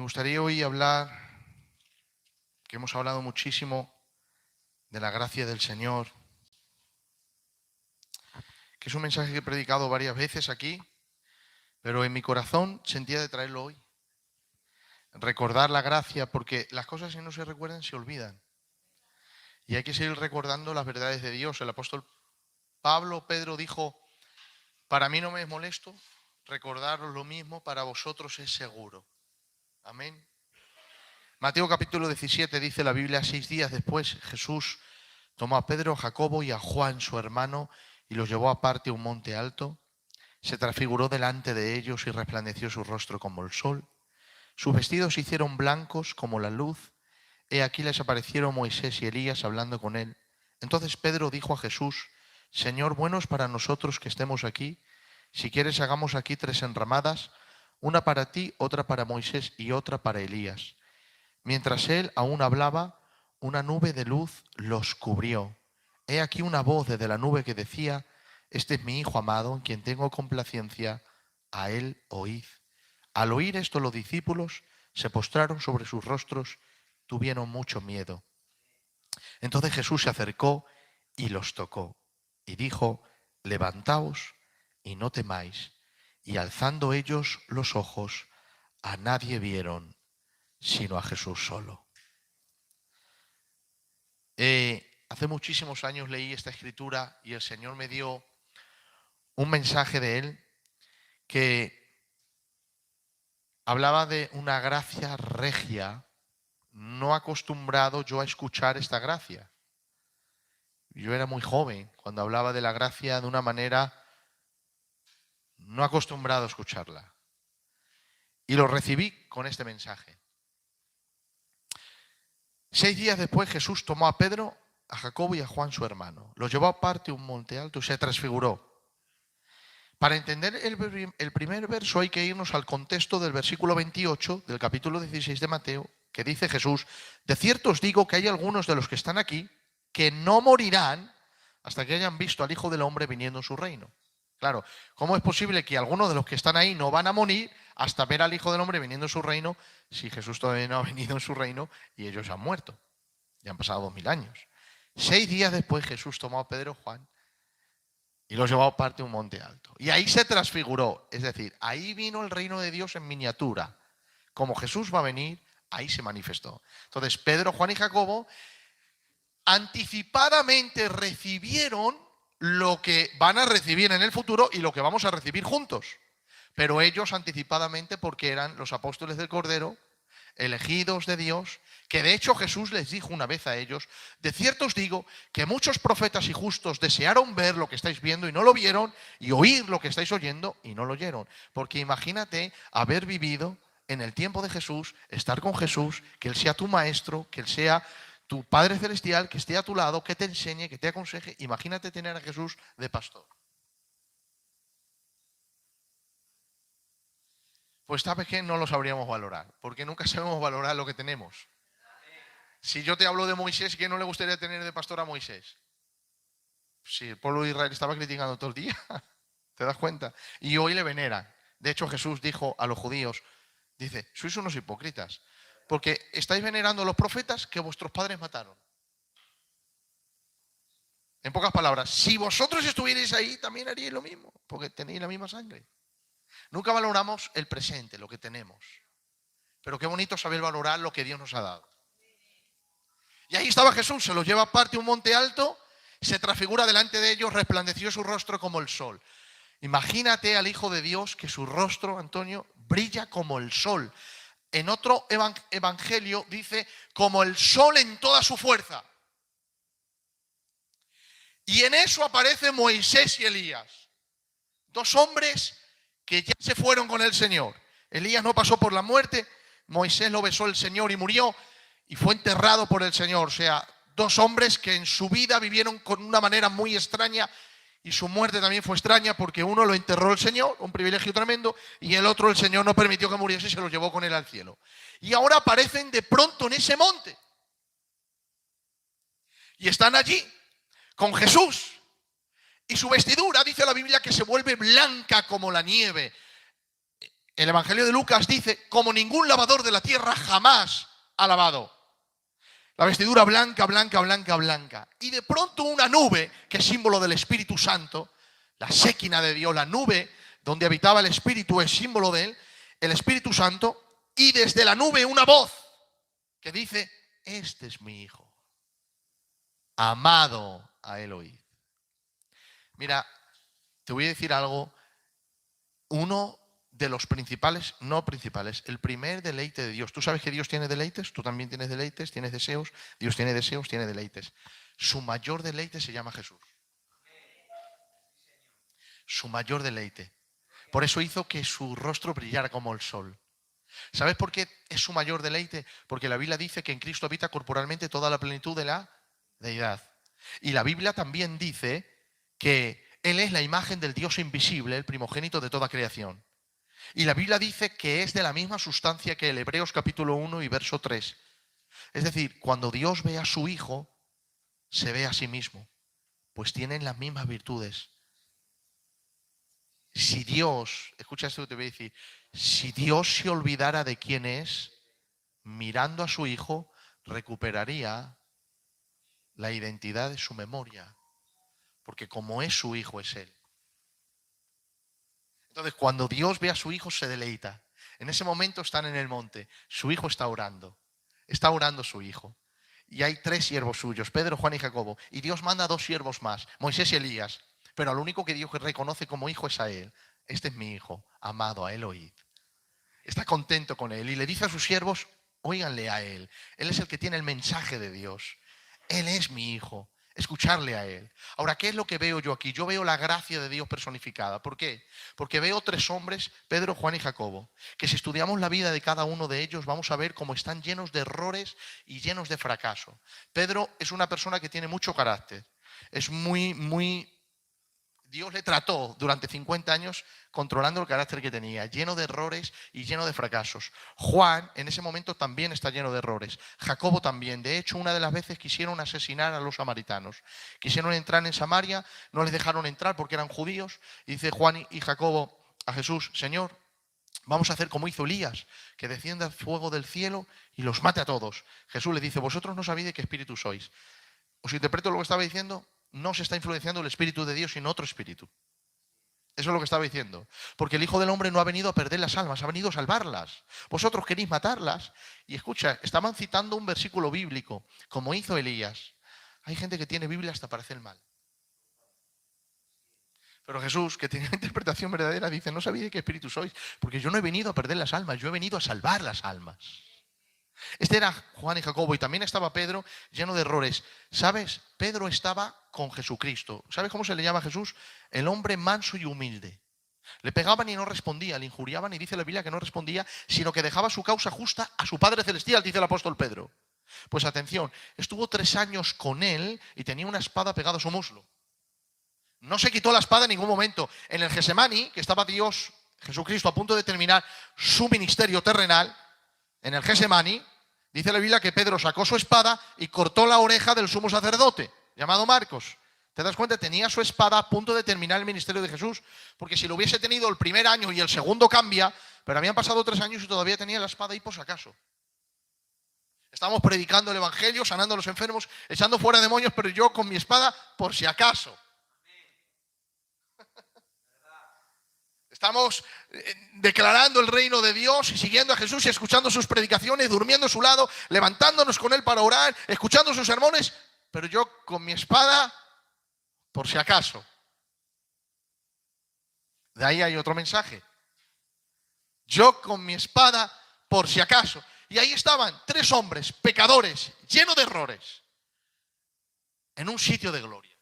gustaría hoy hablar, que hemos hablado muchísimo de la gracia del Señor, que es un mensaje que he predicado varias veces aquí, pero en mi corazón sentía de traerlo hoy. Recordar la gracia, porque las cosas que no se recuerdan se olvidan. Y hay que seguir recordando las verdades de Dios. El apóstol Pedro dijo, para mí no me es molesto recordaros lo mismo, para vosotros es seguro. Amén. Mateo capítulo 17 dice la Biblia: 6 días después Jesús tomó a Pedro, a Jacobo y a Juan su hermano y los llevó aparte a un monte alto. Se transfiguró delante de ellos y resplandeció su rostro como el sol. Sus vestidos se hicieron blancos como la luz. He aquí les aparecieron Moisés y Elías hablando con él. Entonces Pedro dijo a Jesús: Señor, bueno es para nosotros que estemos aquí. Si quieres, hagamos aquí 3 enramadas, una para ti, otra para Moisés y otra para Elías. Mientras él aún hablaba, una nube de luz los cubrió. He aquí una voz desde la nube que decía: Este es mi Hijo amado, en quien tengo complacencia, a él oíd. Al oír esto, los discípulos se postraron sobre sus rostros, tuvieron mucho miedo. Entonces Jesús se acercó y los tocó y dijo: Levantaos y no temáis. Y alzando ellos los ojos, a nadie vieron sino a Jesús solo. Hace muchísimos años leí esta escritura y el Señor me dio un mensaje de Él que hablaba de una gracia regia. No acostumbrado yo a escuchar esta gracia. Yo era muy joven cuando hablaba de la gracia de una manera no acostumbrado a escucharla. Y lo recibí con este mensaje. 6 días después Jesús tomó a Pedro, a Jacobo y a Juan su hermano. Los llevó aparte a un monte alto y se transfiguró. Para entender el primer verso hay que irnos al contexto del versículo 28 del capítulo 16 de Mateo, que dice Jesús: De cierto os digo que hay algunos de los que están aquí que no morirán hasta que hayan visto al Hijo del Hombre viniendo en su reino. Claro, ¿cómo es posible que algunos de los que están ahí no van a morir hasta ver al Hijo del Hombre viniendo en su reino si Jesús todavía no ha venido en su reino y ellos han muerto? Ya han pasado 2000 años. 6 días después Jesús tomó a Pedro y Juan y los llevó aparte a un monte alto. Y ahí se transfiguró, es decir, ahí vino el reino de Dios en miniatura. Como Jesús va a venir, ahí se manifestó. Entonces Pedro, Juan y Jacobo anticipadamente recibieron lo que van a recibir en el futuro y lo que vamos a recibir juntos. Pero ellos anticipadamente, porque eran los apóstoles del Cordero, elegidos de Dios, que de hecho Jesús les dijo una vez a ellos: de cierto os digo que muchos profetas y justos desearon ver lo que estáis viendo y no lo vieron, y oír lo que estáis oyendo y no lo oyeron. Porque imagínate haber vivido en el tiempo de Jesús, estar con Jesús, que Él sea tu maestro, que Él sea tu Padre Celestial, que esté a tu lado, que te enseñe, que te aconseje. Imagínate tener a Jesús de pastor. Pues sabes que no lo sabríamos valorar, porque nunca sabemos valorar lo que tenemos. Si yo te hablo de Moisés, ¿quién no le gustaría tener de pastor a Moisés? Si el pueblo de Israel estaba criticando todo el día, ¿te das cuenta? Y hoy le veneran. De hecho, Jesús dijo a los judíos, dice: sois unos hipócritas, porque estáis venerando a los profetas que vuestros padres mataron. En pocas palabras, si vosotros estuvierais ahí, también haríais lo mismo, porque tenéis la misma sangre. Nunca valoramos el presente, lo que tenemos. Pero qué bonito saber valorar lo que Dios nos ha dado. Y ahí estaba Jesús, se los lleva aparte a un monte alto, se transfigura delante de ellos, resplandeció su rostro como el sol. Imagínate al Hijo de Dios que su rostro, Antonio, brilla como el sol. En otro evangelio dice: como el sol en toda su fuerza. Y en eso aparecen Moisés y Elías, 2 hombres que ya se fueron con el Señor. Elías no pasó por la muerte, Moisés lo besó el Señor y murió y fue enterrado por el Señor. O sea, 2 hombres que en su vida vivieron con una manera muy extraña y su muerte también fue extraña, porque uno lo enterró el Señor, un privilegio tremendo, y el otro el Señor no permitió que muriese y se lo llevó con él al cielo. Y ahora aparecen de pronto en ese monte y están allí con Jesús. Y su vestidura, dice la Biblia, que se vuelve blanca como la nieve. El Evangelio de Lucas dice, como ningún lavador de la tierra jamás ha lavado. La vestidura blanca, blanca, blanca, blanca. Y de pronto una nube, que es símbolo del Espíritu Santo, la séquina de Dios, la nube donde habitaba el Espíritu es símbolo de él, el Espíritu Santo, y desde la nube una voz que dice, este es mi Hijo, amado a él oíd. Mira, te voy a decir algo, uno de los principales, no principales, el primer deleite de Dios. Tú sabes que Dios tiene deleites, tú también tienes deleites, tienes deseos, Dios tiene deseos, tiene deleites. Su mayor deleite se llama Jesús. Su mayor deleite. Por eso hizo que su rostro brillara como el sol. ¿Sabes por qué es su mayor deleite? Porque la Biblia dice que en Cristo habita corporalmente toda la plenitud de la deidad. Y la Biblia también dice que Él es la imagen del Dios invisible, el primogénito de toda creación. Y la Biblia dice que es de la misma sustancia que el Hebreos capítulo 1 y verso 3. Es decir, cuando Dios ve a su Hijo, se ve a sí mismo, pues tienen las mismas virtudes. Si Dios, escucha esto que te voy a decir, si Dios se olvidara de quién es, mirando a su Hijo, recuperaría la identidad de su memoria, porque como es su Hijo, es Él. Entonces, cuando Dios ve a su Hijo, se deleita. En ese momento están en el monte, su Hijo está orando su Hijo. Y hay 3 siervos suyos, Pedro, Juan y Jacobo. Y Dios manda 2 siervos más, Moisés y Elías. Pero al único que Dios reconoce como hijo es a él. Este es mi Hijo, amado, a él oíd. Está contento con él y le dice a sus siervos, óiganle a él. Él es el que tiene el mensaje de Dios. Él es mi Hijo. Escucharle a Él. Ahora, ¿qué es lo que veo yo aquí? Yo veo la gracia de Dios personificada. ¿Por qué? Porque veo 3 hombres, Pedro, Juan y Jacobo, que si estudiamos la vida de cada uno de ellos, vamos a ver cómo están llenos de errores y llenos de fracaso. Pedro es una persona que tiene mucho carácter. Es Dios le trató durante 50 años controlando el carácter que tenía, lleno de errores y lleno de fracasos. Juan en ese momento también está lleno de errores. Jacobo también. De hecho, una de las veces quisieron asesinar a los samaritanos. Quisieron entrar en Samaria, no les dejaron entrar porque eran judíos. Y dice Juan y Jacobo a Jesús, Señor, vamos a hacer como hizo Elías, que descienda fuego del cielo y los mate a todos. Jesús le dice, vosotros no sabéis de qué espíritu sois. ¿Os interpreto lo que estaba diciendo? No se está influenciando el Espíritu de Dios, sino otro espíritu. Eso es lo que estaba diciendo. Porque el Hijo del Hombre no ha venido a perder las almas, ha venido a salvarlas. Vosotros queréis matarlas. Y escucha, estaban citando un versículo bíblico, como hizo Elías. Hay gente que tiene Biblia hasta para hacer mal. Pero Jesús, que tenía interpretación verdadera, dice, no sabéis de qué espíritu sois, porque yo no he venido a perder las almas, yo he venido a salvar las almas. Este era Juan y Jacobo y también estaba Pedro lleno de errores. ¿Sabes? Pedro estaba con Jesucristo. ¿Sabes cómo se le llama a Jesús? El hombre manso y humilde. Le pegaban y no respondía, le injuriaban y dice la Biblia que no respondía, sino que dejaba su causa justa a su Padre Celestial, dice el apóstol Pedro. Pues atención, estuvo 3 años con él y tenía una espada pegada a su muslo. No se quitó la espada en ningún momento. En el Getsemaní, que estaba Dios, Jesucristo, a punto de terminar su ministerio terrenal, en el Getsemaní, dice la Biblia que Pedro sacó su espada y cortó la oreja del sumo sacerdote, llamado Marcos. ¿Te das cuenta? Tenía su espada a punto de terminar el ministerio de Jesús, porque si lo hubiese tenido el primer año y el segundo cambia, pero habían pasado 3 años y todavía tenía la espada ahí por si acaso. Estamos predicando el Evangelio, sanando a los enfermos, echando fuera demonios, pero yo con mi espada por si acaso. Estamos declarando el reino de Dios y siguiendo a Jesús y escuchando sus predicaciones, durmiendo a su lado, levantándonos con Él para orar, escuchando sus sermones, pero yo con mi espada, por si acaso. De ahí hay otro mensaje. Yo con mi espada, por si acaso. Y ahí estaban 3 hombres, pecadores, llenos de errores, en un sitio de gloria,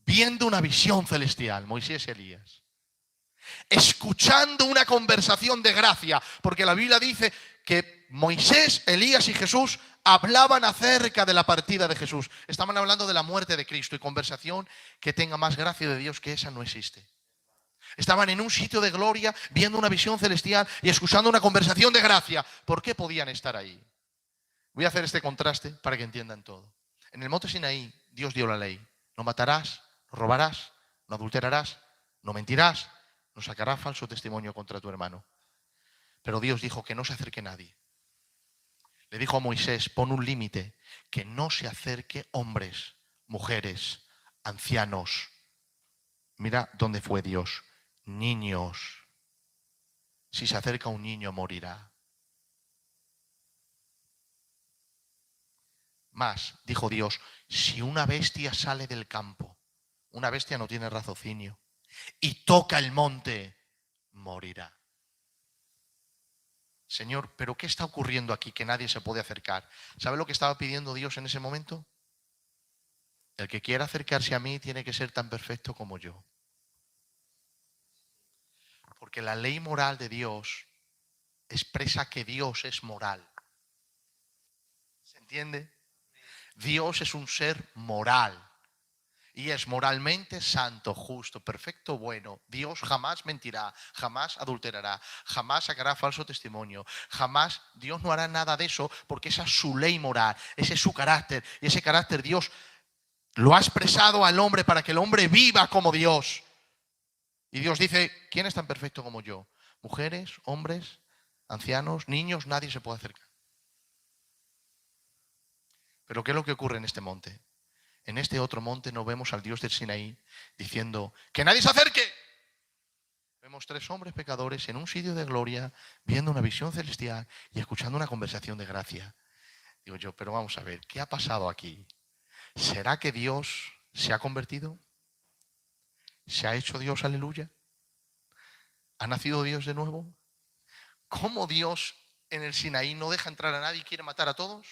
viendo una visión celestial, Moisés y Elías. Escuchando una conversación de gracia, porque la Biblia dice que Moisés, Elías y Jesús hablaban acerca de la partida de Jesús. Estaban hablando de la muerte de Cristo y conversación que tenga más gracia de Dios que esa no existe. Estaban en un sitio de gloria, viendo una visión celestial y escuchando una conversación de gracia. ¿Por qué podían estar ahí? Voy a hacer este contraste para que entiendan todo. En el monte Sinaí, Dios dio la ley. No matarás, no robarás, no adulterarás, no mentirás, no sacará falso testimonio contra tu hermano. Pero Dios dijo que no se acerque nadie. Le dijo a Moisés, pon un límite, que no se acerque hombres, mujeres, ancianos. Mira dónde fue Dios. Niños. Si se acerca un niño, morirá. Más, dijo Dios, si una bestia sale del campo, una bestia no tiene raciocinio, y toca el monte, morirá. Señor, ¿pero qué está ocurriendo aquí que nadie se puede acercar? ¿Sabe lo que estaba pidiendo Dios en ese momento? El que quiera acercarse a mí tiene que ser tan perfecto como yo. Porque la ley moral de Dios expresa que Dios es moral. ¿Se entiende? Dios es un ser moral. Y es moralmente santo, justo, perfecto, bueno. Dios jamás mentirá, jamás adulterará, jamás sacará falso testimonio, jamás, Dios no hará nada de eso porque esa es su ley moral, ese es su carácter. Y ese carácter Dios lo ha expresado al hombre para que el hombre viva como Dios. Y Dios dice, ¿quién es tan perfecto como yo? Mujeres, hombres, ancianos, niños, nadie se puede acercar. Pero ¿qué es lo que ocurre en este monte? En este otro monte no vemos al Dios del Sinaí diciendo, ¡que nadie se acerque! Vemos 3 hombres pecadores en un sitio de gloria, viendo una visión celestial y escuchando una conversación de gracia. Digo yo, pero vamos a ver, ¿qué ha pasado aquí? ¿Será que Dios se ha convertido? ¿Se ha hecho Dios, aleluya? ¿Ha nacido Dios de nuevo? ¿Cómo Dios en el Sinaí no deja entrar a nadie y quiere matar a todos?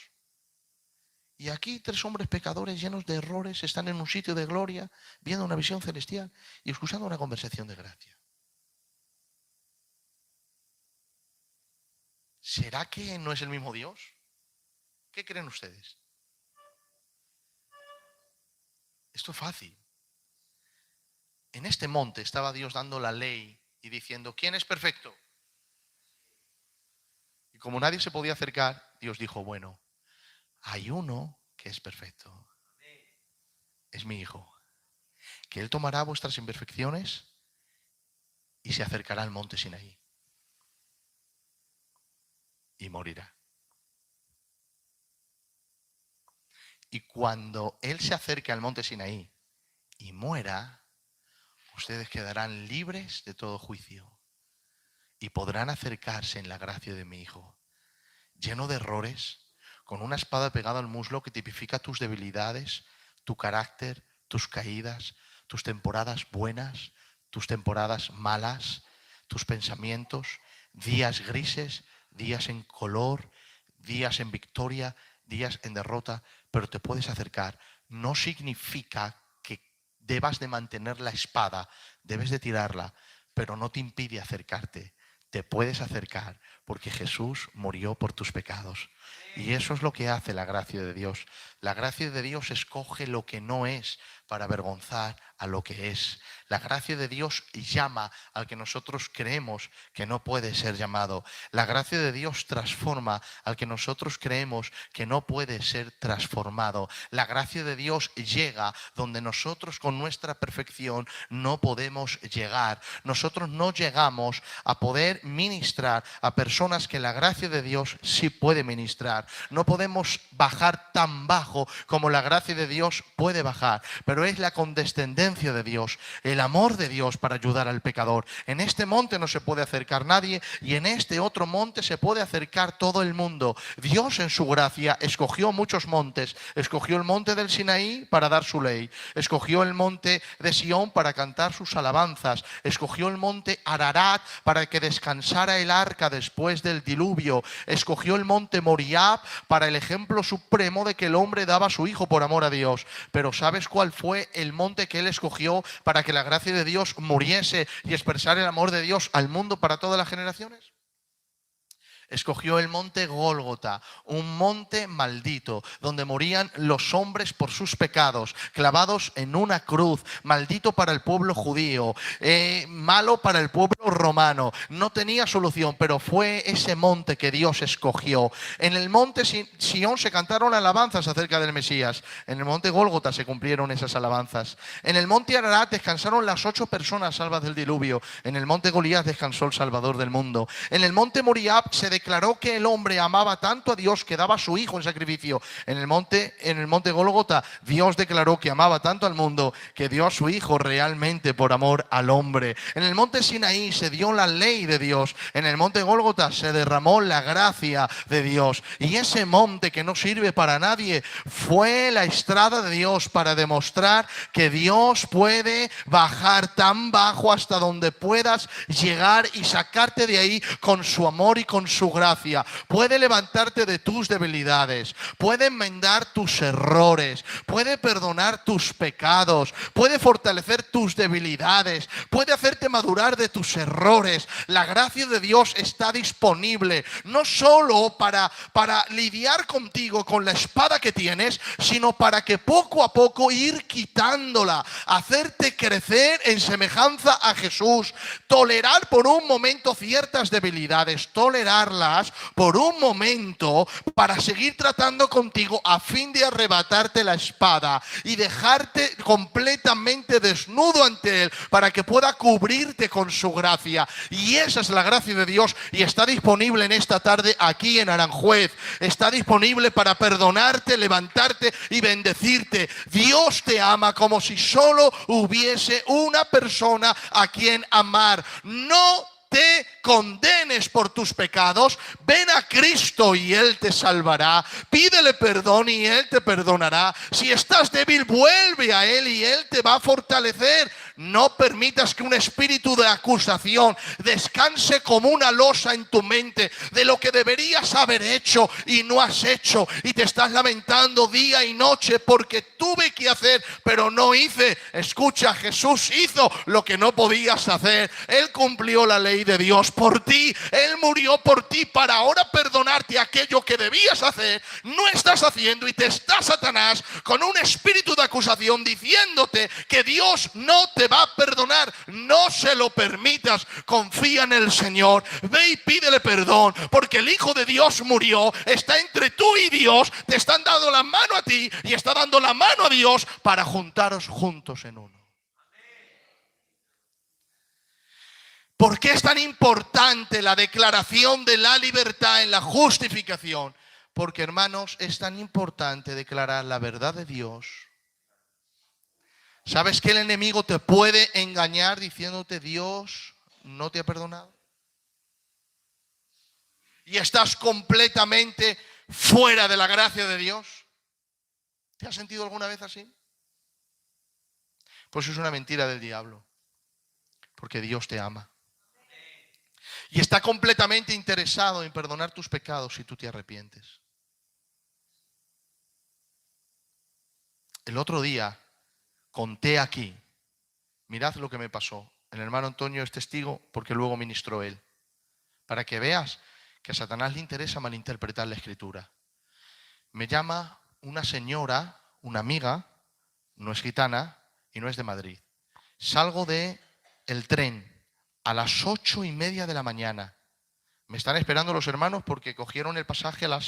Y aquí 3 hombres pecadores llenos de errores están en un sitio de gloria, viendo una visión celestial y escuchando una conversación de gracia. ¿Será que no es el mismo Dios? ¿Qué creen ustedes? Esto es fácil. En este monte estaba Dios dando la ley y diciendo, ¿quién es perfecto? Y como nadie se podía acercar, Dios dijo, bueno, hay uno que es perfecto. Es mi hijo. Que él tomará vuestras imperfecciones y se acercará al monte Sinaí. Y morirá. Y cuando él se acerque al monte Sinaí y muera, ustedes quedarán libres de todo juicio y podrán acercarse en la gracia de mi hijo, lleno de errores, con una espada pegada al muslo que tipifica tus debilidades, tu carácter, tus caídas, tus temporadas buenas, tus temporadas malas, tus pensamientos, días grises, días en color, días en victoria, días en derrota, pero te puedes acercar. No significa que debas de mantener la espada, debes de tirarla, pero no te impide acercarte. Te puedes acercar porque Jesús murió por tus pecados. Y eso es lo que hace la gracia de Dios. La gracia de Dios escoge lo que no es para avergonzar a lo que es. La gracia de Dios llama al que nosotros creemos que no puede ser llamado. La gracia de Dios transforma al que nosotros creemos que no puede ser transformado. La gracia de Dios llega donde nosotros con nuestra perfección no podemos llegar. Nosotros no llegamos a poder ministrar a personas que la gracia de Dios sí puede ministrar. No podemos bajar tan bajo como la gracia de Dios puede bajar, pero es la condescendencia de Dios, el amor de Dios para ayudar al pecador. En este monte no se puede acercar nadie y en este otro monte se puede acercar todo el mundo. Dios en su gracia escogió muchos montes. Escogió el monte del Sinaí para dar su ley. Escogió el monte de Sión para cantar sus alabanzas. Escogió el monte Ararat para que descansara el arca después del diluvio. Escogió el monte Moriab para el ejemplo supremo de que el hombre daba a su hijo por amor a Dios. Pero ¿sabes cuál fue el monte que él escogió para que la gracia de Dios muriese y expresar el amor de Dios al mundo para todas las generaciones? Escogió el monte Gólgota, un monte maldito, donde morían los hombres por sus pecados, clavados en una cruz, maldito para el pueblo judío, malo para el pueblo romano. No tenía solución, pero fue ese monte que Dios escogió. En el monte Sión se cantaron alabanzas acerca del Mesías. En el monte Gólgota se cumplieron esas alabanzas. En el monte Ararat descansaron las 8 personas salvas del diluvio. En el monte Goliat descansó el Salvador del mundo. En el monte Moriab se declaró que el hombre amaba tanto a Dios que daba a su hijo en sacrificio. En el monte Gólgota, Dios declaró que amaba tanto al mundo que dio a su hijo realmente por amor al hombre. En el monte Sinaí se dio la ley de Dios. En el monte Gólgota se derramó la gracia de Dios. Y ese monte que no sirve para nadie fue la estrada de Dios para demostrar que Dios puede bajar tan bajo hasta donde puedas llegar y sacarte de ahí con su amor y con su gracia. Puede levantarte de tus debilidades, puede enmendar tus errores, puede perdonar tus pecados, puede fortalecer tus debilidades, puede hacerte madurar de tus errores. La gracia de Dios está disponible no solo para lidiar contigo con la espada que tienes, sino para que poco a poco ir quitándola, hacerte crecer en semejanza a Jesús, tolerar por un momento ciertas debilidades, tolerarlas por un momento para seguir tratando contigo a fin de arrebatarte la espada y dejarte completamente desnudo ante Él para que pueda cubrirte con su gracia. Y esa es la gracia de Dios y está disponible en esta tarde aquí en Aranjuez. Está disponible para perdonarte, levantarte y bendecirte. Dios te ama como si solo hubiese una persona a quien amar. No te condenes por tus pecados. Ven a Cristo y Él te salvará. Pídele perdón y Él te perdonará. Si estás débil, vuelve a Él y Él te va a fortalecer. No permitas que un espíritu de acusación descanse como una losa en tu mente de lo que deberías haber hecho y no has hecho, y te estás lamentando día y noche porque tuve que hacer pero no hice. Escucha, Jesús hizo lo que no podías hacer. Él cumplió la ley de Dios por ti. Él murió por ti para ahora perdonarte aquello que debías hacer, no estás haciendo, y te está Satanás con un espíritu de acusación diciéndote que Dios no te va a perdonar. No se lo permitas. Confía en el Señor. Ve y pídele perdón, porque el Hijo de Dios murió. Está entre tú y Dios. Te están dando la mano a ti y está dando la mano a Dios para juntaros juntos en uno. ¿Por qué es tan importante la declaración de la libertad en la justificación? Porque, hermanos, es tan importante declarar la verdad de Dios. ¿Sabes que el enemigo te puede engañar diciéndote Dios no te ha perdonado? Y estás completamente fuera de la gracia de Dios. ¿Te has sentido alguna vez así? Pues es una mentira del diablo. Porque Dios te ama. Y está completamente interesado en perdonar tus pecados si tú te arrepientes. El otro día conté aquí, mirad lo que me pasó. El hermano Antonio es testigo porque luego ministró él. Para que veas que a Satanás le interesa malinterpretar la Escritura. Me llama una señora, una amiga, no es gitana y no es de Madrid. Salgo del tren a las 8:30 de la mañana. Me están esperando los hermanos porque cogieron el pasaje a las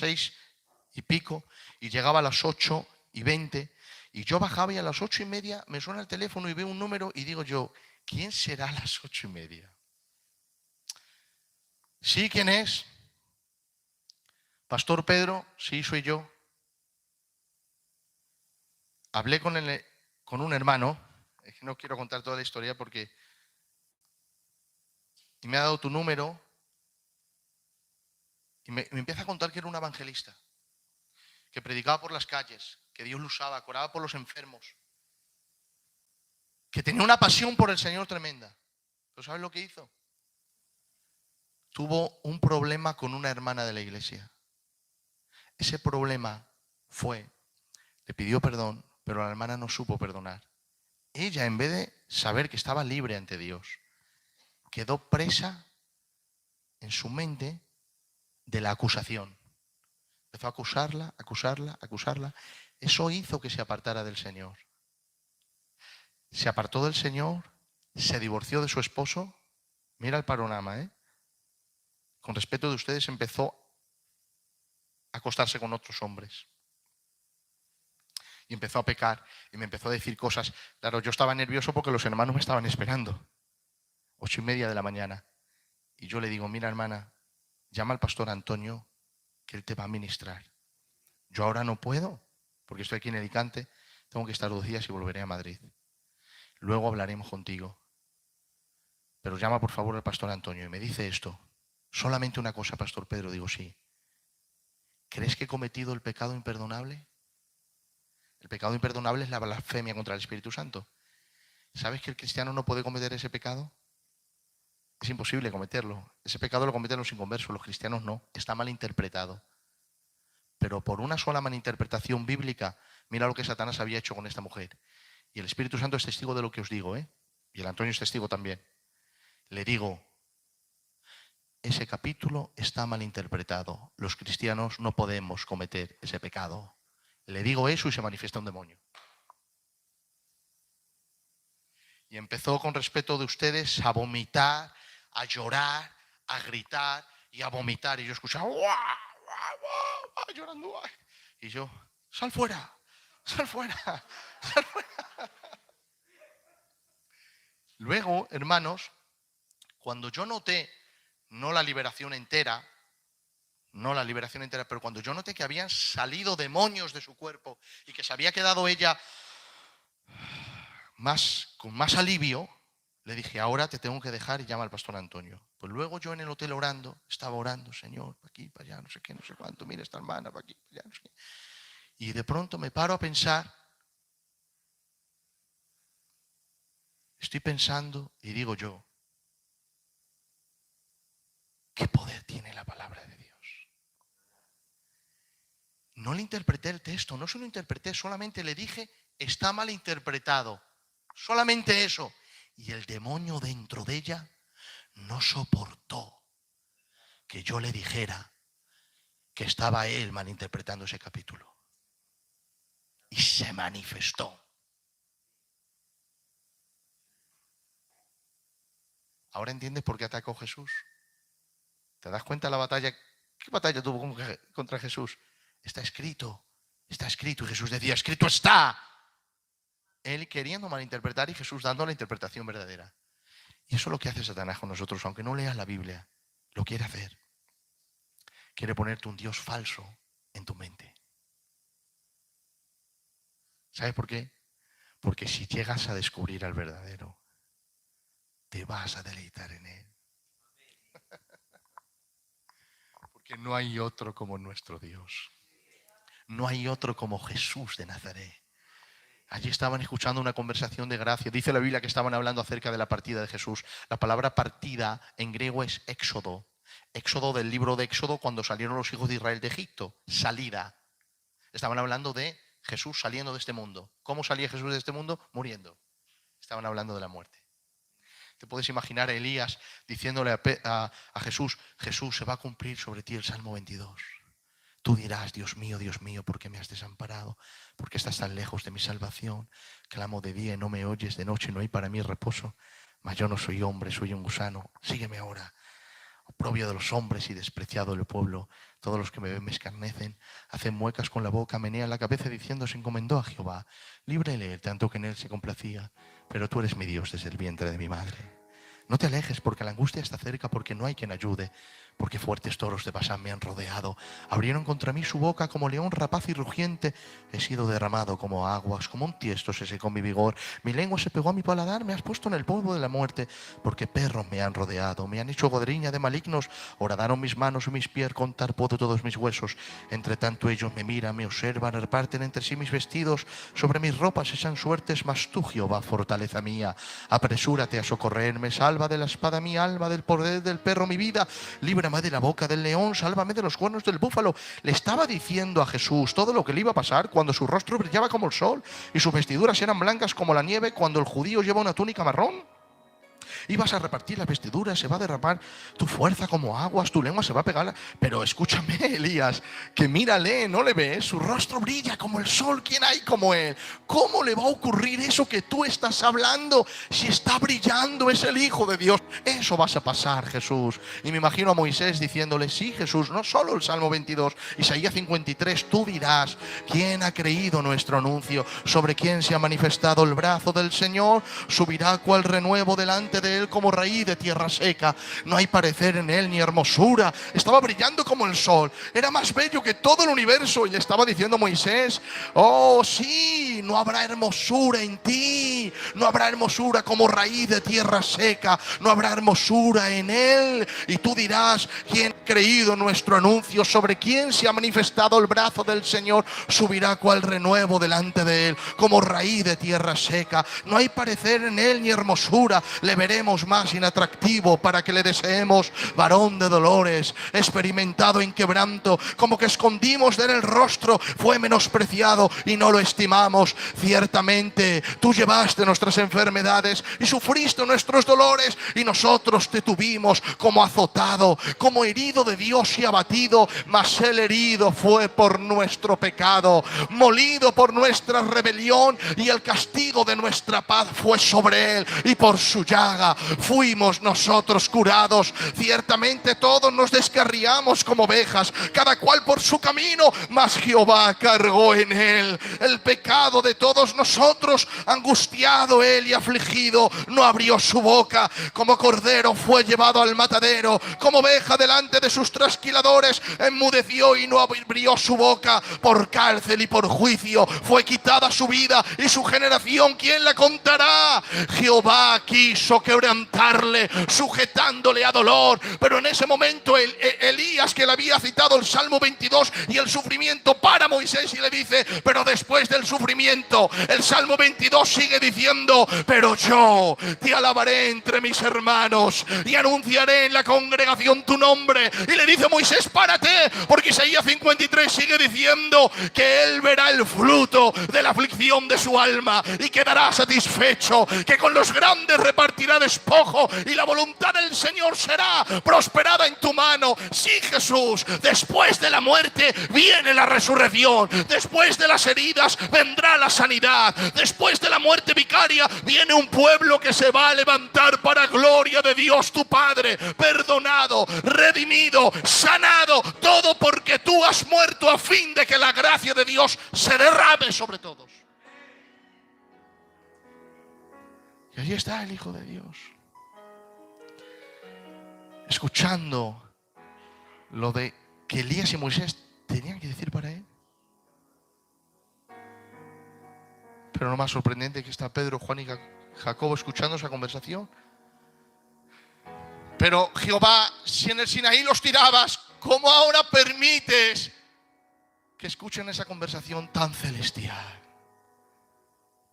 6:00 y llegaba a las 8:20. Y yo bajaba y a las 8:30 me suena el teléfono y veo un número y digo yo, ¿quién será a las 8:30? ¿Sí? ¿Quién es? Pastor Pedro, sí, soy yo. Hablé con un hermano, es que no quiero contar toda la historia porque y me ha dado tu número y me empieza a contar que era un evangelista, que predicaba por las calles, que Dios lo usaba, que oraba por los enfermos, que tenía una pasión por el Señor tremenda. ¿Pero sabes lo que hizo? Tuvo un problema con una hermana de la iglesia. Ese problema fue, le pidió perdón, pero la hermana no supo perdonar. Ella, en vez de saber que estaba libre ante Dios, quedó presa en su mente de la acusación. Empezó a acusarla, acusarla, acusarla. Eso hizo que se apartara del Señor. Se apartó del Señor, se divorció de su esposo. Mira el panorama, ¿eh? Con respeto de ustedes empezó a acostarse con otros hombres. Y empezó a pecar y me empezó a decir cosas. Claro, yo estaba nervioso porque los hermanos me estaban esperando. 8:30 de la mañana. Y yo le digo, mira hermana, llama al pastor Antonio, que él te va a ministrar. Yo ahora no puedo, porque estoy aquí en Alicante, tengo que estar 2 días y volveré a Madrid. Luego hablaremos contigo. Pero llama por favor al pastor Antonio y me dice esto. Solamente una cosa, pastor Pedro, digo sí. ¿Crees que he cometido el pecado imperdonable? El pecado imperdonable es la blasfemia contra el Espíritu Santo. ¿Sabes que el cristiano no puede cometer ese pecado? Es imposible cometerlo. Ese pecado lo cometen los inconversos, los cristianos no. Está mal interpretado. Pero por una sola malinterpretación bíblica, mira lo que Satanás había hecho con esta mujer. Y el Espíritu Santo es testigo de lo que os digo, ¿eh? Y el Antonio es testigo también. Le digo, ese capítulo está mal interpretado. Los cristianos no podemos cometer ese pecado. Le digo eso y se manifiesta un demonio. Y empezó con respeto de ustedes a vomitar, a llorar, a gritar y a vomitar. Y yo escuchaba, ¡guau, guau, guau!, llorando. Y yo, sal fuera, sal fuera, sal fuera. Luego, hermanos, cuando yo noté, no la liberación entera, pero cuando yo noté que habían salido demonios de su cuerpo y que se había quedado ella con más alivio, le dije, ahora te tengo que dejar y llama al pastor Antonio. Pues luego yo en el hotel estaba orando, Señor, para aquí, para allá, no sé qué, no sé cuánto, mira esta hermana, para aquí, para allá, no sé qué. Y de pronto me paro a pensar, estoy pensando y digo yo, ¿qué poder tiene la palabra de Dios? No le interpreté el texto, no se lo interpreté, solamente le dije, está mal interpretado. Solamente eso. Y el demonio dentro de ella no soportó que yo le dijera que estaba él malinterpretando ese capítulo. Y se manifestó. ¿Ahora entiendes por qué atacó Jesús? ¿Te das cuenta de la batalla? ¿Qué batalla tuvo contra Jesús? Está escrito, está escrito. Y Jesús decía, escrito está. Él queriendo malinterpretar y Jesús dando la interpretación verdadera. Y eso es lo que hace Satanás con nosotros, aunque no leas la Biblia, lo quiere hacer. Quiere ponerte un Dios falso en tu mente. ¿Sabes por qué? Porque si llegas a descubrir al verdadero, te vas a deleitar en él. Porque no hay otro como nuestro Dios. No hay otro como Jesús de Nazaret. Allí estaban escuchando una conversación de gracia. Dice la Biblia que estaban hablando acerca de la partida de Jesús. La palabra partida en griego es éxodo. Éxodo del libro de Éxodo, cuando salieron los hijos de Israel de Egipto. Salida. Estaban hablando de Jesús saliendo de este mundo. ¿Cómo salía Jesús de este mundo? Muriendo. Estaban hablando de la muerte. Te puedes imaginar a Elías diciéndole a Jesús, Jesús, se va a cumplir sobre ti el Salmo 22. Tú dirás, Dios mío, ¿por qué me has desamparado? ¿Por qué estás tan lejos de mi salvación? Clamo de día y no me oyes, de noche no hay para mí reposo. Mas yo no soy hombre, soy un gusano. Sígueme ahora. Oprobio de los hombres y despreciado del pueblo. Todos los que me ven me escarnecen. Hacen muecas con la boca, menean la cabeza diciendo, se encomendó a Jehová. Líbrele, tanto que en él se complacía. Pero tú eres mi Dios desde el vientre de mi madre. No te alejes porque la angustia está cerca, porque no hay quien ayude. Porque fuertes toros de Basán me han rodeado. Abrieron contra mí su boca como león rapaz y rugiente. He sido derramado como aguas, como un tiesto se secó mi vigor. Mi lengua se pegó a mi paladar, me has puesto en el polvo de la muerte. Porque perros me han rodeado, me han hecho godriña de malignos. Horadaron mis manos y mis pies, contar puedo todos mis huesos. Entre tanto ellos me miran, me observan, reparten entre sí mis vestidos. Sobre mis ropas echan suertes, mas tú, Jehová, fortaleza mía. Apresúrate a socorrerme, salva de la espada mi alma, del poder del perro mi vida. Líbrame de la boca del león, sálvame de los cuernos del búfalo. Le estaba diciendo a Jesús todo lo que le iba a pasar cuando su rostro brillaba como el sol y sus vestiduras eran blancas como la nieve, cuando el judío lleva una túnica marrón. y vas a repartir las vestiduras, se va a derramar tu fuerza como aguas, tu lengua se va a pegar. Pero escúchame, Elías, que mírale, ¿no le ves? Su rostro brilla como el sol. ¿Quién hay como él? ¿Cómo le va a ocurrir eso que tú estás hablando si está brillando? Es el Hijo de Dios. Eso vas a pasar, Jesús. Y me imagino a Moisés diciéndole: sí, Jesús, no solo el Salmo 22, Isaías 53, tú dirás: ¿quién ha creído nuestro anuncio? ¿Sobre quién se ha manifestado el brazo del Señor? Subirá cual renuevo delante de él como raíz de tierra seca. No hay parecer en él ni hermosura. Estaba brillando como el sol. Era más bello que todo el universo. Y le estaba diciendo a Moisés: oh sí, no habrá hermosura en ti. No habrá hermosura como raíz de tierra seca. No habrá hermosura en él. Y tú dirás: ¿quién ha creído nuestro anuncio? ¿Sobre quién se ha manifestado el brazo del Señor? Subirá cual renuevo delante de él como raíz de tierra seca. No hay parecer en él ni hermosura. Le veremos más inatractivo para que le deseemos. Varón de dolores, experimentado en quebranto, como que escondimos de él el rostro, fue menospreciado y no lo estimamos. Ciertamente tú llevaste nuestras enfermedades y sufriste nuestros dolores, y nosotros te tuvimos como azotado, como herido de Dios y abatido. Mas el herido fue por nuestro pecado, molido por nuestra rebelión, y el castigo de nuestra paz fue sobre él, y por su llaga fuimos nosotros curados. Ciertamente todos nos descarriamos como ovejas, cada cual por su camino, mas Jehová cargó en él el pecado de todos nosotros. Angustiado él y afligido, no abrió su boca. Como cordero fue llevado al matadero, como oveja delante de sus trasquiladores, enmudeció y no abrió su boca. Por cárcel y por juicio fue quitada su vida, y su generación, ¿quién la contará? Jehová quiso quebrantarle, sujetándole a dolor. Pero en ese momento Elías, que le había citado el Salmo 22 y el sufrimiento, para Moisés y le dice: pero después del sufrimiento, el Salmo 22 sigue diciendo: pero yo te alabaré entre mis hermanos y anunciaré en la congregación tu nombre. Y le dice Moisés: párate, porque Isaías 53 sigue diciendo que él verá el fruto de la aflicción de su alma y quedará satisfecho, que con los grandes repartirá despojo, y la voluntad del Señor será prosperada en tu mano. Sí, Jesús, después de la muerte viene la resurrección, después de las heridas vendrá la sanidad, después de la muerte vicaria viene un pueblo que se va a levantar para gloria de Dios tu Padre, perdonado, redimido, sanado, todo porque tú has muerto a fin de que la gracia de Dios se derrame sobre todos. Y allí está el Hijo de Dios, escuchando lo de que Elías y Moisés tenían que decir para él. Pero lo más sorprendente que está Pedro, Juan y Jacobo escuchando esa conversación. Pero Jehová, si en el Sinaí los tirabas, ¿cómo ahora permites que escuchen esa conversación tan celestial?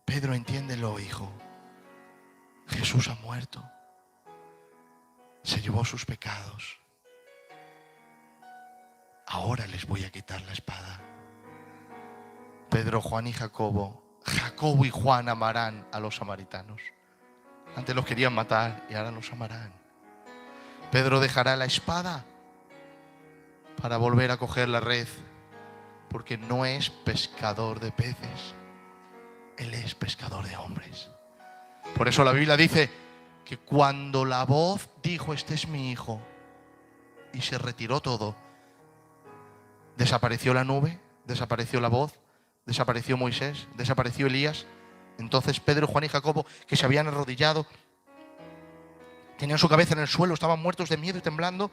Pedro, entiéndelo, hijo. Jesús ha muerto. Se llevó sus pecados. Ahora les voy a quitar la espada. Pedro, Juan y Jacobo y Juan amarán a los samaritanos. Antes los querían matar y ahora los amarán. Pedro dejará la espada para volver a coger la red, porque no es pescador de peces, él es pescador de hombres. Por eso la Biblia dice que cuando la voz dijo: este es mi hijo, y se retiró todo, desapareció la nube, desapareció la voz, desapareció Moisés, desapareció Elías. Entonces Pedro, Juan y Jacobo, que se habían arrodillado, tenían su cabeza en el suelo, estaban muertos de miedo y temblando,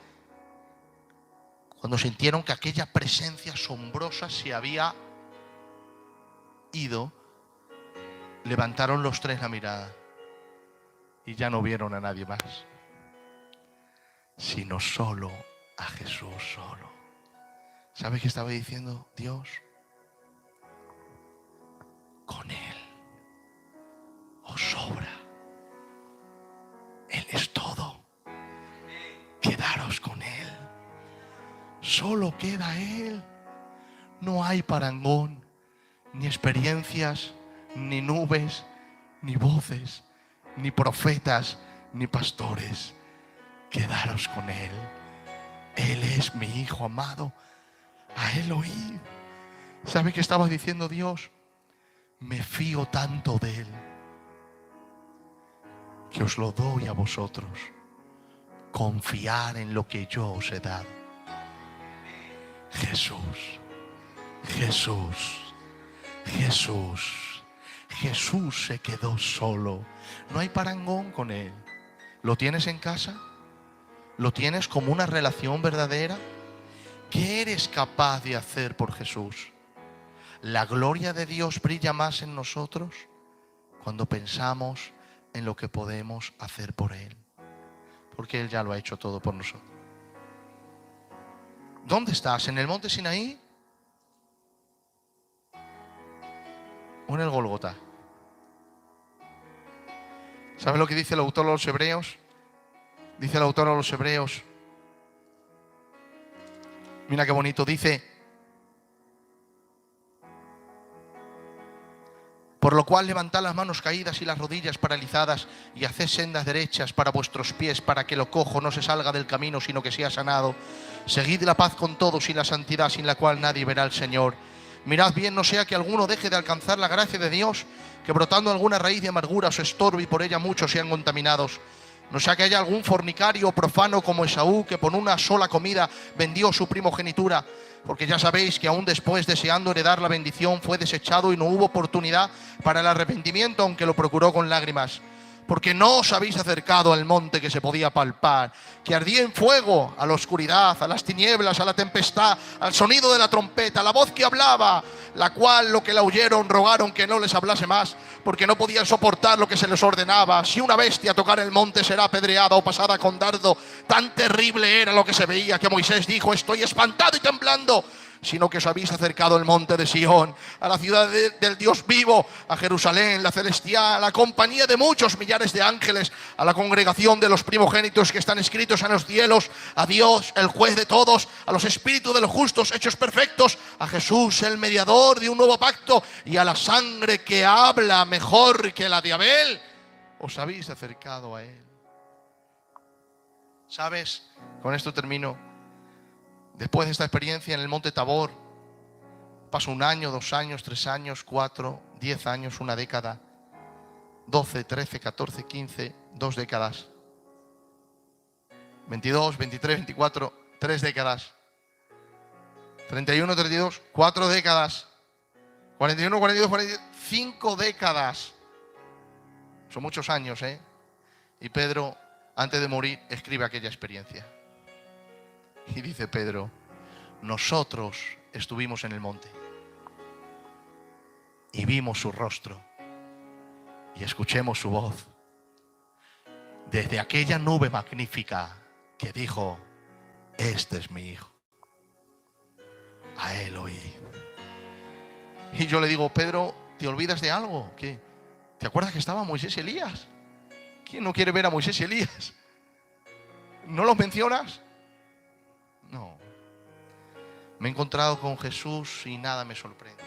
cuando sintieron que aquella presencia asombrosa se había ido, levantaron los tres la mirada y ya no vieron a nadie más, sino solo a Jesús solo. ¿Sabe qué estaba diciendo Dios? Con Él os sobra. Él es todo. Quedaros con Él. Solo queda Él. No hay parangón, ni experiencias, ni nubes, ni voces, ni profetas, ni pastores. Quedaros con Él. Él es mi Hijo amado. A Él oíd. ¿Sabe qué estaba diciendo Dios? Me fío tanto de Él que os lo doy a vosotros. Confiar en lo que yo os he dado. Jesús, Jesús, Jesús. Jesús se quedó solo. No hay parangón con Él. ¿Lo tienes en casa? ¿Lo tienes como una relación verdadera? ¿Qué eres capaz de hacer por Jesús? La gloria de Dios brilla más en nosotros cuando pensamos en lo que podemos hacer por Él, porque Él ya lo ha hecho todo por nosotros. ¿Dónde estás? ¿En el monte Sinaí? ¿O en el Gólgota? ¿Sabes lo que dice el autor a los Hebreos? Dice el autor a los Hebreos, mira qué bonito, dice: por lo cual levantad las manos caídas y las rodillas paralizadas y haced sendas derechas para vuestros pies, para que lo cojo no se salga del camino, sino que sea sanado. Seguid la paz con todos y la santidad, sin la cual nadie verá al Señor. Mirad bien, no sea que alguno deje de alcanzar la gracia de Dios, que brotando alguna raíz de amargura os estorbe y por ella muchos sean contaminados. No sea que haya algún fornicario profano como Esaú, que por una sola comida vendió su primogenitura. Porque ya sabéis que aún después, deseando heredar la bendición, fue desechado y no hubo oportunidad para el arrepentimiento, aunque lo procuró con lágrimas. Porque no os habéis acercado al monte que se podía palpar, que ardía en fuego, a la oscuridad, a las tinieblas, a la tempestad, al sonido de la trompeta, a la voz que hablaba, la cual lo que la oyeron rogaron que no les hablase más, porque no podían soportar lo que se les ordenaba. Si una bestia tocara el monte, será apedreada o pasada con dardo. Tan terrible era lo que se veía que Moisés dijo: estoy espantado y temblando. Sino que os habéis acercado al monte de Sión, a la ciudad del Dios vivo, a Jerusalén, la celestial, a la compañía de muchos millares de ángeles, a la congregación de los primogénitos que están escritos en los cielos, a Dios, el juez de todos, a los espíritus de los justos hechos perfectos, a Jesús, el mediador de un nuevo pacto, y a la sangre que habla mejor que la de Abel. Os habéis acercado a Él. ¿Sabes? Con esto termino. Después de esta experiencia en el monte Tabor, paso 1 año, 2 años, 3 años, 4, 10 años, 1 década, 12, 13, 14, 15, 2 décadas, 22, 23, 24, 3 décadas, 31, 32, 4 décadas, 41, 42, 42, 5 décadas. Son muchos años, ¿eh? Y Pedro, antes de morir, escribe aquella experiencia. Y dice Pedro: nosotros estuvimos en el monte y vimos su rostro y escuchemos su voz desde aquella nube magnífica que dijo: este es mi hijo, a él oí. Y yo le digo: Pedro, ¿te olvidas de algo? ¿Qué? ¿Te acuerdas que estaban Moisés y Elías? ¿Quién no quiere ver a Moisés y Elías? ¿No los mencionas? No. Me he encontrado con Jesús y nada me sorprende.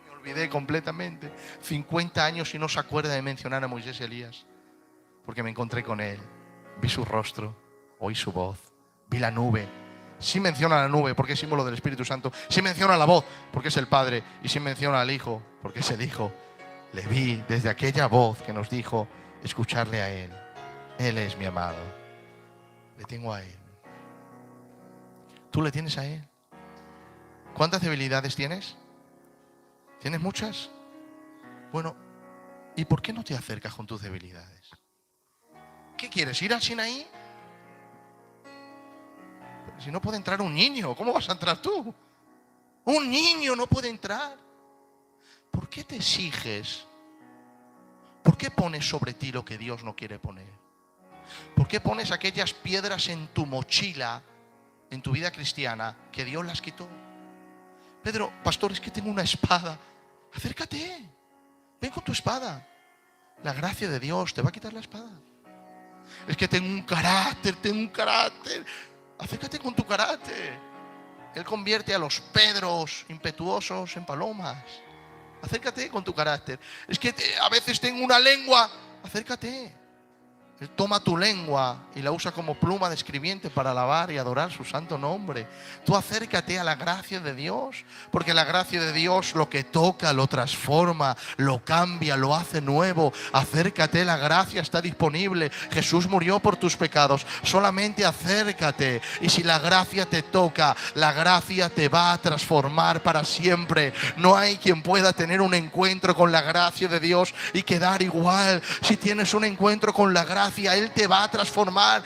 Me olvidé completamente. 50 años y no se acuerda de mencionar a Moisés y Elías, porque me encontré con Él. Vi su rostro, oí su voz, vi la nube. Sí menciona la nube porque es símbolo del Espíritu Santo. Sí menciona la voz porque es el Padre. Y sí menciona al Hijo porque es el Hijo. Le vi desde aquella voz que nos dijo escucharle a Él. Él es mi amado. Le tengo a Él. ¿Tú le tienes a Él? ¿Cuántas debilidades tienes? ¿Tienes muchas? Bueno, ¿y por qué no te acercas con tus debilidades? ¿Qué quieres? ¿Ir al Sinaí? Pero si no puede entrar un niño, ¿cómo vas a entrar tú? Un niño no puede entrar. ¿Por qué te exiges? ¿Por qué pones sobre ti lo que Dios no quiere poner? ¿Por qué pones aquellas piedras en tu mochila, en tu vida cristiana, que Dios las quitó? Pedro, pastor, es que tengo una espada. Acércate, ven con tu espada. La gracia de Dios te va a quitar la espada. Es que tengo un carácter. Acércate con tu carácter. Él convierte a los Pedros impetuosos en palomas. Acércate con tu carácter. Es que a veces tengo una lengua. Acércate. Él toma tu lengua y la usa como pluma de escribiente para alabar y adorar su santo nombre. Tú acércate a la gracia de Dios, porque la gracia de Dios lo que toca lo transforma, lo cambia, lo hace nuevo. Acércate, la gracia está disponible. Jesús murió por tus pecados. Solamente acércate, y si la gracia te toca, la gracia te va a transformar para siempre. No hay quien pueda tener un encuentro con la gracia de Dios y quedar igual. Si tienes un encuentro con la gracia, Él te va a transformar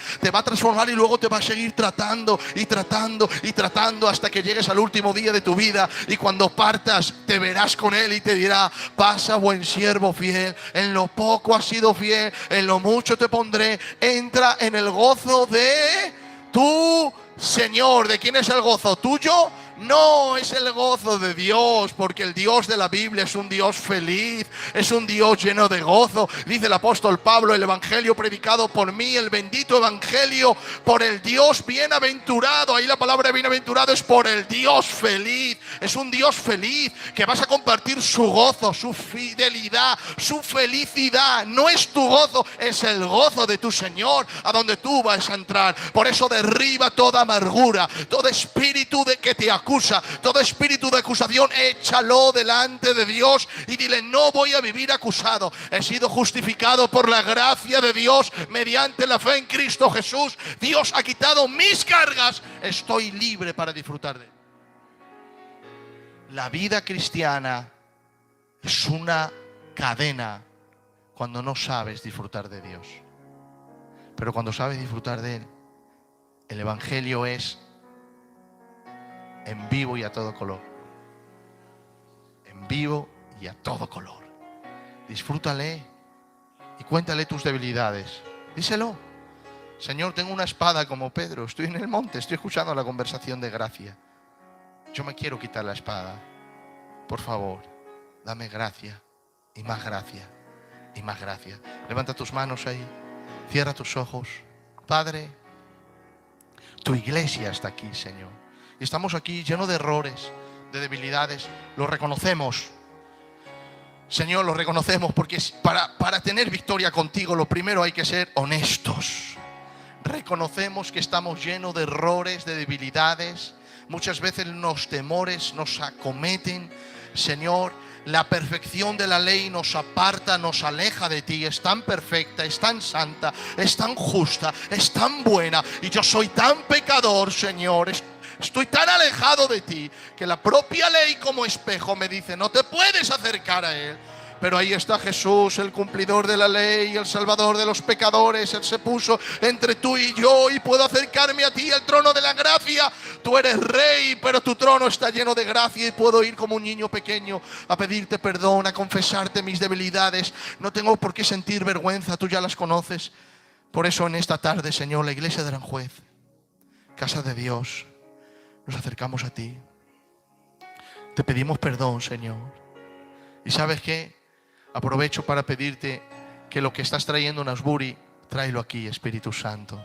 y luego te va a seguir tratando y tratando y tratando hasta que llegues al último día de tu vida, y cuando partas te verás con Él y te dirá: pasa, buen siervo fiel, en lo poco has sido fiel, en lo mucho te pondré, entra en el gozo de tu Señor. ¿De quién es el gozo? ¿Tuyo? No, es el gozo de Dios, porque el Dios de la Biblia es un Dios feliz, es un Dios lleno de gozo. Dice el apóstol Pablo: el evangelio predicado por mí, el bendito evangelio por el Dios bienaventurado. Ahí la palabra bienaventurado es por el Dios feliz. Es un Dios feliz que vas a compartir su gozo, su fidelidad, su felicidad. No es tu gozo, es el gozo de tu Señor a donde tú vas a entrar. Por eso derriba toda amargura, todo espíritu de que te acusa, todo espíritu de acusación, échalo delante de Dios y dile: no voy a vivir acusado. He sido justificado por la gracia de Dios mediante la fe en Cristo Jesús. Dios ha quitado mis cargas. Estoy libre para disfrutar de él. La vida cristiana es una cadena cuando no sabes disfrutar de Dios. Pero cuando sabes disfrutar de Él, el evangelio es en vivo y a todo color. En vivo y a todo color. Disfrútale y cuéntale tus debilidades. Díselo: Señor, tengo una espada como Pedro, estoy en el monte, estoy escuchando la conversación de gracia. Yo me quiero quitar la espada. Por favor, dame gracia y más gracia y más gracia. Levanta tus manos ahí, cierra tus ojos. Padre, tu iglesia está aquí, Señor. Y estamos aquí llenos de errores, de debilidades. Lo reconocemos, Señor, lo reconocemos, porque para tener victoria contigo lo primero hay que ser honestos. Reconocemos que estamos llenos de errores, de debilidades. Muchas veces los temores nos acometen, Señor. La perfección de la ley nos aparta, nos aleja de ti. Es tan perfecta, es tan santa, es tan justa, es tan buena. Y yo soy tan pecador, Señor. Estoy tan alejado de ti que la propia ley como espejo me dice: no te puedes acercar a Él. Pero ahí está Jesús, el cumplidor de la ley, el salvador de los pecadores. Él se puso entre tú y yo y puedo acercarme a ti, el trono de la gracia. Tú eres rey, pero tu trono está lleno de gracia y puedo ir como un niño pequeño a pedirte perdón, a confesarte mis debilidades. No tengo por qué sentir vergüenza, tú ya las conoces. Por eso en esta tarde, Señor, la iglesia de Aranjuez, casa de Dios, nos acercamos a ti. Te pedimos perdón, Señor. ¿Y sabes qué? Aprovecho para pedirte que lo que estás trayendo en Asbury, tráelo aquí, Espíritu Santo.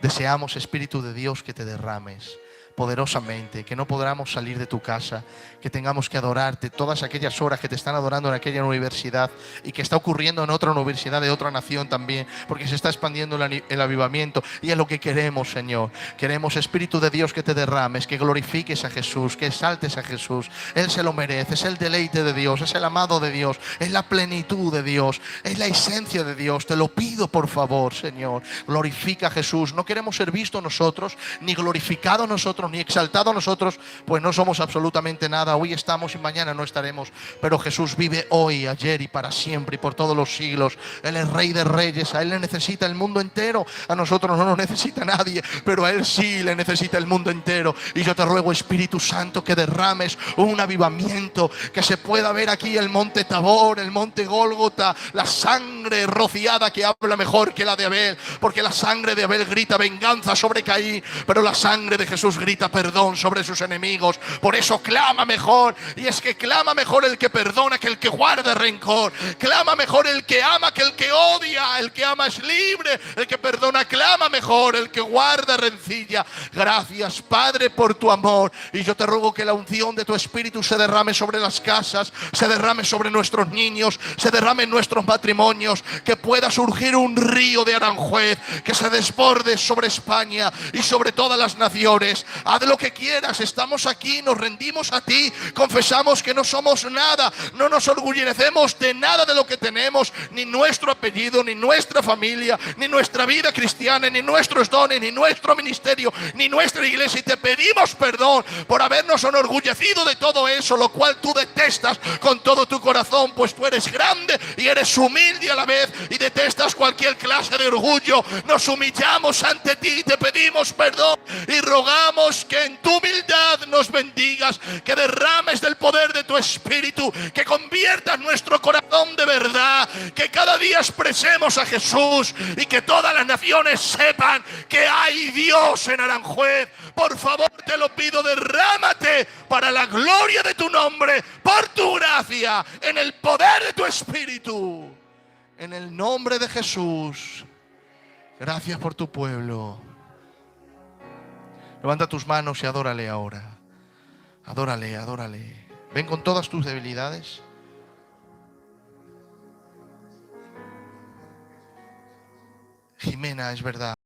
Deseamos, Espíritu de Dios, que te derrames poderosamente, que no podamos salir de tu casa, que tengamos que adorarte todas aquellas horas que te están adorando en aquella universidad y que está ocurriendo en otra universidad de otra nación también, porque se está expandiendo el avivamiento. Y es lo que queremos, Señor. Queremos, Espíritu de Dios, que te derrames, que glorifiques a Jesús, que exaltes a Jesús. Él se lo merece, es el deleite de Dios, es el amado de Dios, es la plenitud de Dios, es la esencia de Dios. Te lo pido, por favor, Señor. Glorifica a Jesús. No queremos ser vistos nosotros, ni glorificados nosotros, ni exaltados nosotros, pues no somos absolutamente nada. Hoy estamos y mañana no estaremos, pero Jesús vive hoy, ayer y para siempre y por todos los siglos. Él es Rey de Reyes. A Él le necesita el mundo entero. A nosotros no nos necesita nadie, pero a Él sí le necesita el mundo entero. Y yo te ruego, Espíritu Santo, que derrames un avivamiento, que se pueda ver aquí el monte Tabor, el monte Gólgota, la sangre rociada que habla mejor que la de Abel, porque la sangre de Abel grita venganza sobre Caín, pero la sangre de Jesús grita grita perdón sobre sus enemigos. Por eso clama mejor. Y es que clama mejor el que perdona que el que guarda rencor. Clama mejor el que ama que el que odia. El que ama es libre. El que perdona clama mejor. El que guarda rencilla. Gracias, Padre, por tu amor. Y yo te ruego que la unción de tu Espíritu se derrame sobre las casas, se derrame sobre nuestros niños, se derrame en nuestros matrimonios. Que pueda surgir un río de Aranjuez que se desborde sobre España y sobre todas las naciones. Haz lo que quieras, estamos aquí, nos rendimos a ti, confesamos que no somos nada, no nos orgullecemos de nada de lo que tenemos, ni nuestro apellido, ni nuestra familia, ni nuestra vida cristiana, ni nuestros dones, ni nuestro ministerio, ni nuestra iglesia. Y te pedimos perdón por habernos enorgullecido de todo eso, lo cual tú detestas con todo tu corazón, pues tú eres grande y eres humilde a la vez y detestas cualquier clase de orgullo. Nos humillamos ante ti y te pedimos perdón y rogamos que en tu humildad nos bendigas, que derrames del poder de tu Espíritu, que conviertas nuestro corazón de verdad, que cada día expresemos a Jesús y que todas las naciones sepan que hay Dios en Aranjuez. Por favor, te lo pido, derrámate para la gloria de tu nombre, por tu gracia, en el poder de tu Espíritu. En el nombre de Jesús. Gracias por tu pueblo. Levanta tus manos y adórale ahora. Adórale, adórale. Ven con todas tus debilidades. Jimena, es verdad.